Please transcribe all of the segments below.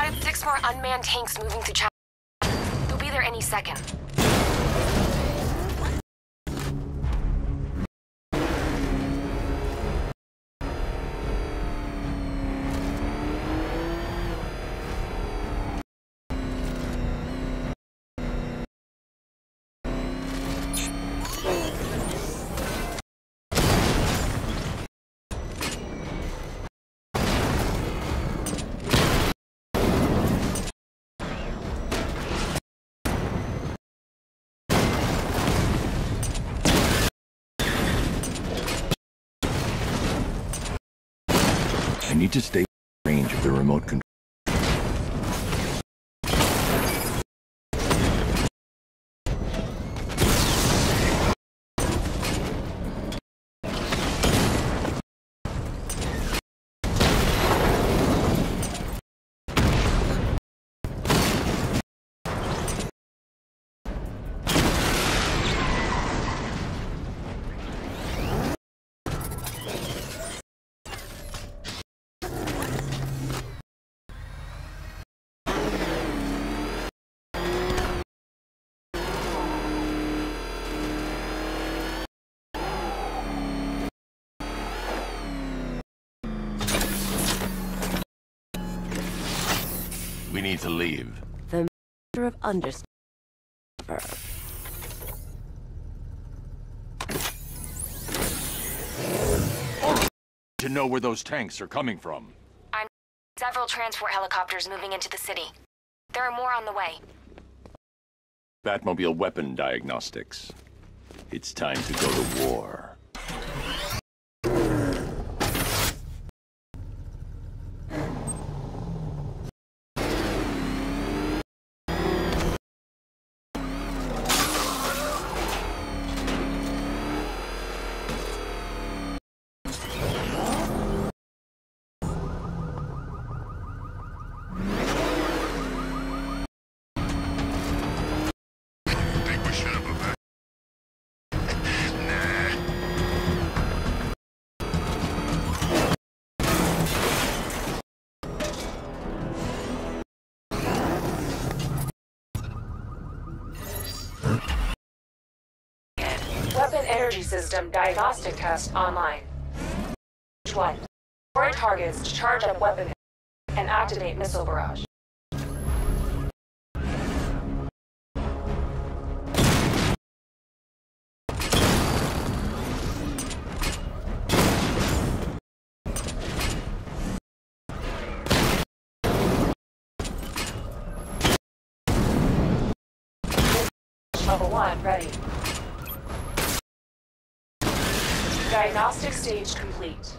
Spotted 6 more unmanned tanks moving through China. They'll be there any second. I need to stay in range of the remote control. We need to leave. The matter of understanding. To know where those tanks are coming from. I'm several transport helicopters moving into the city. There are more on the way. Batmobile weapon diagnostics. It's time to go to war. Weapon energy system diagnostic test online. 1. Destroy targets to charge up weapon and activate missile barrage. Level 1 ready. Diagnostic stage complete.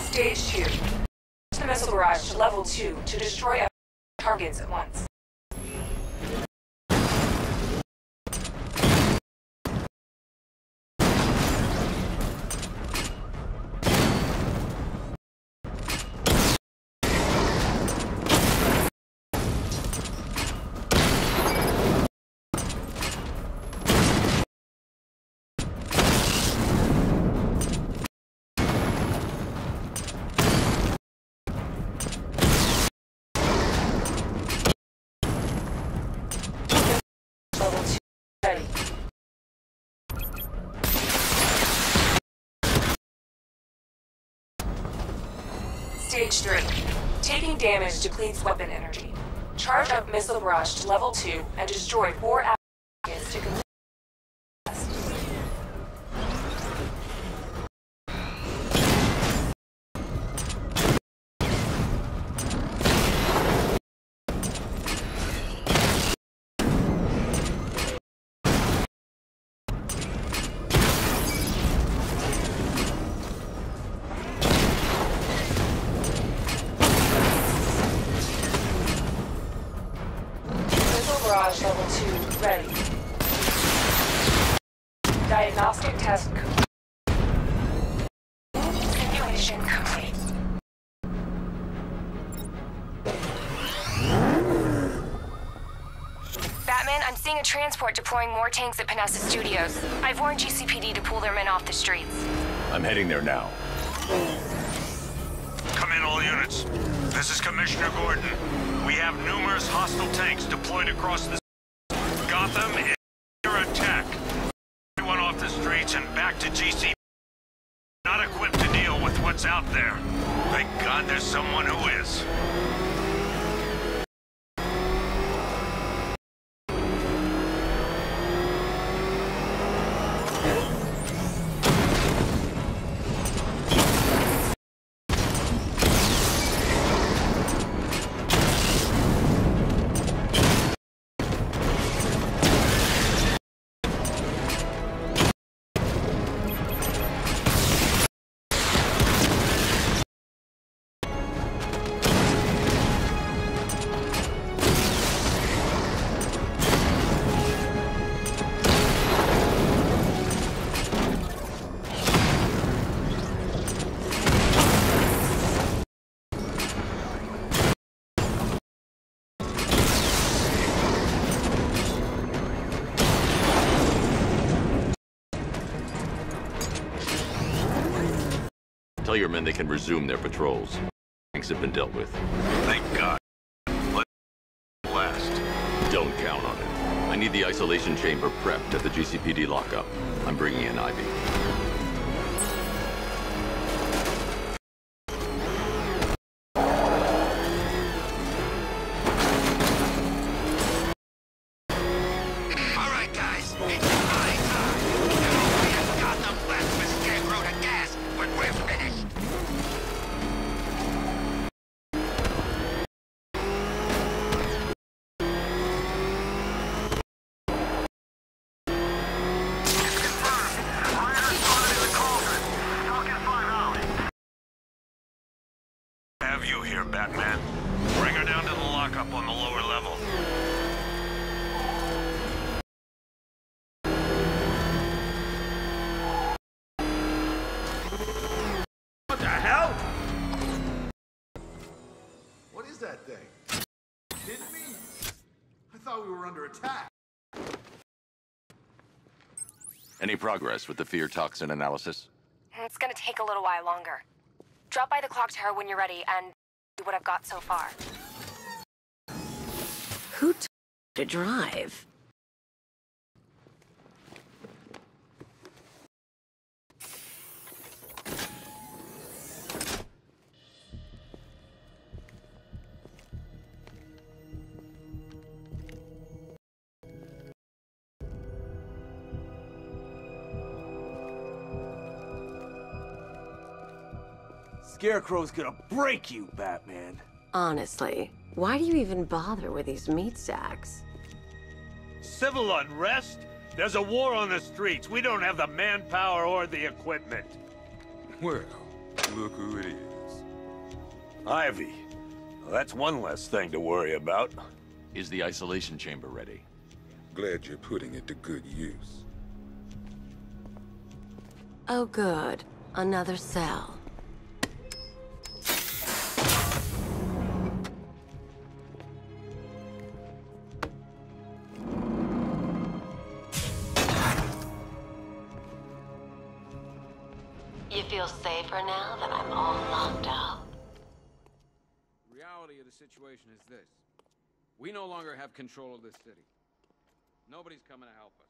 Stage 2. Launch the missile barrage to level 2 to destroy targets at once. Stage 3. Taking damage depletes weapon energy. Charge up missile barrage to level 2 and destroy 4 targets to complete. Barrage level 2 ready. Diagnostic test complete. Simulation complete. Batman, I'm seeing a transport deploying more tanks at Panessa Studios. I've warned GCPD to pull their men off the streets. I'm heading there now. Come in, all units. This is Commissioner Gordon. We have numerous hostile tanks deployed across the... Gotham is under attack. Everyone off the streets and back to GC. Not equipped to deal with what's out there. Thank God there's someone who is. Tell your men they can resume their patrols. Tanks have been dealt with. Thank God. Let it last. Don't count on it. I need the isolation chamber prepped at the GCPD lockup. I'm bringing in Ivy. All right, guys. It's my time. We have got them left with Scarecrow to gas when we're finished. Have you here, Batman? Bring her down to the lockup on the lower level. What the hell? What is that thing? Kidding me? I thought we were under attack. Any progress with the fear toxin analysis? It's gonna take a little while longer. Drop by the clock tower when you're ready and see what I've got so far. Who told you to drive? Scarecrow's gonna break you, Batman. Honestly, why do you even bother with these meat sacks? Civil unrest? There's a war on the streets. We don't have the manpower or the equipment. Well, look who it is. Ivy. Well, that's one less thing to worry about. Is the isolation chamber ready? Glad you're putting it to good use. Oh good, another cell. You feel safer now that I'm all locked out? The reality of the situation is this. We no longer have control of this city. Nobody's coming to help us.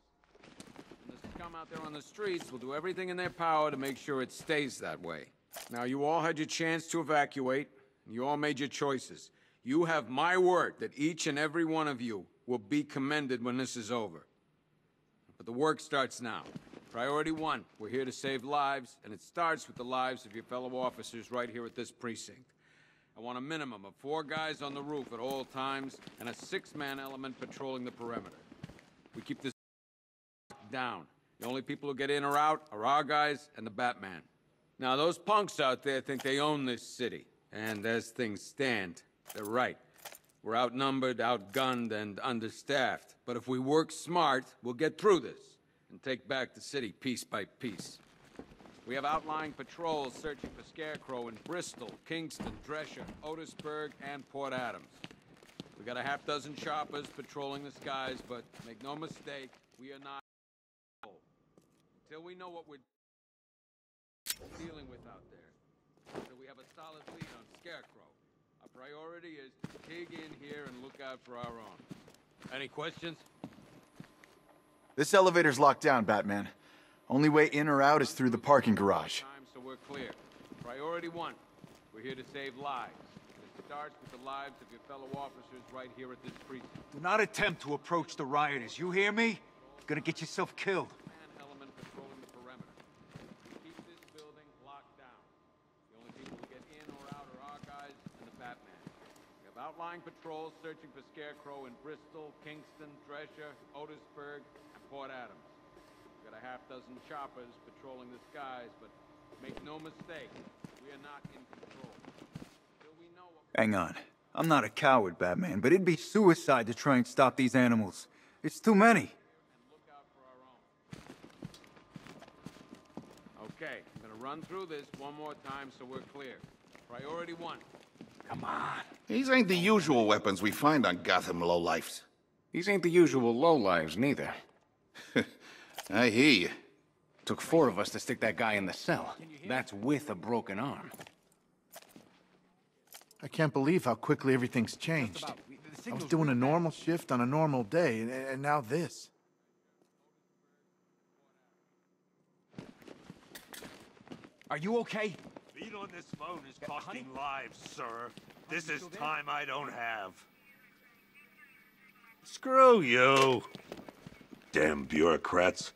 And the scum out there on the streets will do everything in their power to make sure it stays that way. Now, you all had your chance to evacuate, and you all made your choices. You have my word that each and every one of you will be commended when this is over. But the work starts now. Priority one, we're here to save lives, and it starts with the lives of your fellow officers right here at this precinct. I want a minimum of 4 guys on the roof at all times, and a 6-man element patrolling the perimeter. We keep this down. The only people who get in or out are our guys and the Batman. Now, those punks out there think they own this city, and as things stand, they're right. We're outnumbered, outgunned, and understaffed. But if we work smart, we'll get through this and take back the city piece by piece. We have outlying patrols searching for Scarecrow in Bristol, Kingston, Drescher, Otisburg, and Port Adams. We got a half-dozen choppers patrolling the skies, but make no mistake, we are not until we know what we're dealing with out there. so we have a solid lead on Scarecrow. Our priority is to dig in here and look out for our own. Any questions? This elevator's locked down, Batman. Only way in or out is through the parking garage. So we're clear. Priority 1. We're here to save lives. It starts with the lives of your fellow officers right here at this precinct. Do not attempt to approach the rioters. You hear me? You're gonna get yourself killed. Man element patrolling the perimeter. We keep this building locked down. The only people who get in or out are our guys and the Batman. We have outlying patrols searching for Scarecrow in Bristol, Kingston, Drescher, Otisburg, and Port Adams. We've got a half-dozen choppers patrolling the skies, but make no mistake, we are not in control. Till we know what... Hang on. I'm not a coward, Batman, but it'd be suicide to try and stop these animals. It's too many. And look out for our own. Okay, I'm gonna run through this one more time so we're clear. Priority 1. Come on. These ain't the usual weapons we find on Gotham lowlifes. These ain't the usual lowlives, neither. I hear you. Took 4 of us to stick that guy in the cell. That's with a broken arm. I can't believe how quickly everything's changed. I was doing a normal shift on a normal day, and now this. Are you okay? Being on this phone is costing lives, sir. This is time I don't have. Screw you. Damn bureaucrats.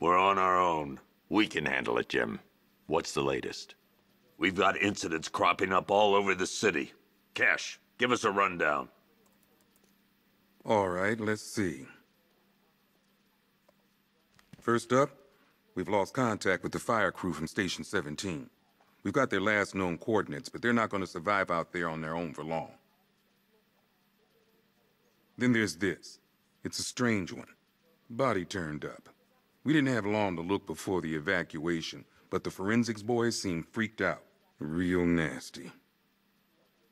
We're on our own. We can handle it, Jim. What's the latest? We've got incidents cropping up all over the city. Cash, give us a rundown. All right, let's see. First up, we've lost contact with the fire crew from Station 17. We've got their last known coordinates, but they're not going to survive out there on their own for long. Then there's this. It's a strange one. Body turned up. We didn't have long to look before the evacuation, but the forensics boys seemed freaked out. Real nasty.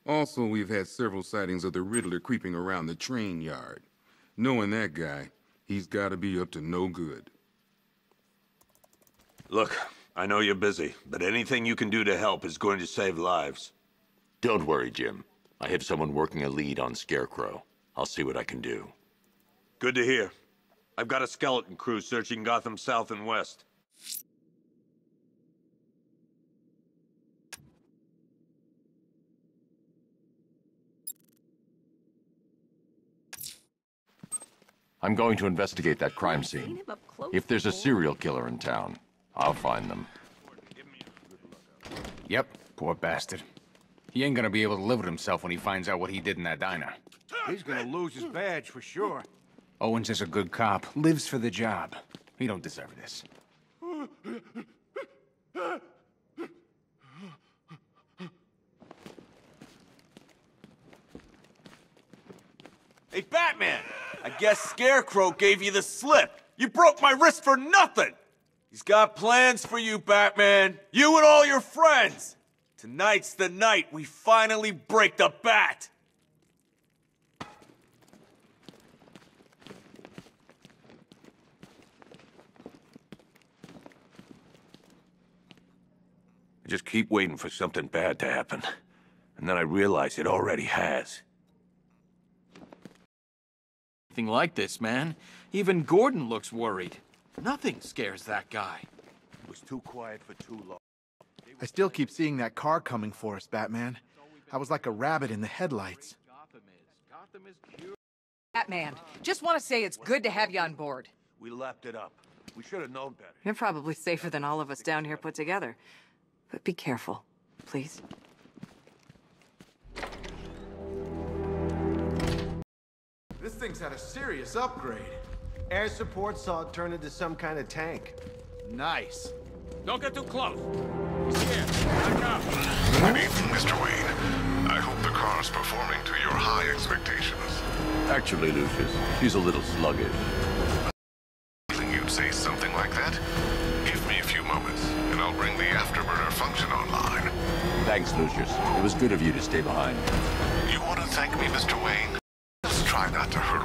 Also, we've had several sightings of the Riddler creeping around the train yard. Knowing that guy, he's got to be up to no good. Look, I know you're busy, but anything you can do to help is going to save lives. Don't worry, Jim. I have someone working a lead on Scarecrow. I'll see what I can do. Good to hear. I've got a skeleton crew searching Gotham South and West. I'm going to investigate that crime scene. If there's a serial killer in town, I'll find them. Yep, poor bastard. He ain't gonna be able to live with himself when he finds out what he did in that diner. He's gonna lose his badge for sure. Owens is a good cop, lives for the job. He don't deserve this. Hey, Batman! I guess Scarecrow gave you the slip. You broke my wrist for nothing! He's got plans for you, Batman. You and all your friends. Tonight's the night we finally break the bat. I just keep waiting for something bad to happen. And then I realize it already has. Nothing like this, man. Even Gordon looks worried. Nothing scares that guy. It was too quiet for too long. I still keep seeing that car coming for us, Batman. I was like a rabbit in the headlights. Batman, just want to say it's good to have you on board. We lapped it up. We should have known better. You're probably safer than all of us down here put together. But be careful, please. This thing's had a serious upgrade. Air support saw it turn into some kind of tank. Nice. Don't get too close. He's here. Back up. Good evening, Mr. Wayne. I hope the car's performing to your high expectations. Actually, Lucius, she's a little sluggish. Feeling you'd say something like that? Give me a few moments, and I'll bring the afterburner function online. Thanks, Lucius. It was good of you to stay behind. You want to thank me, Mr. Wayne? Just try not to hurt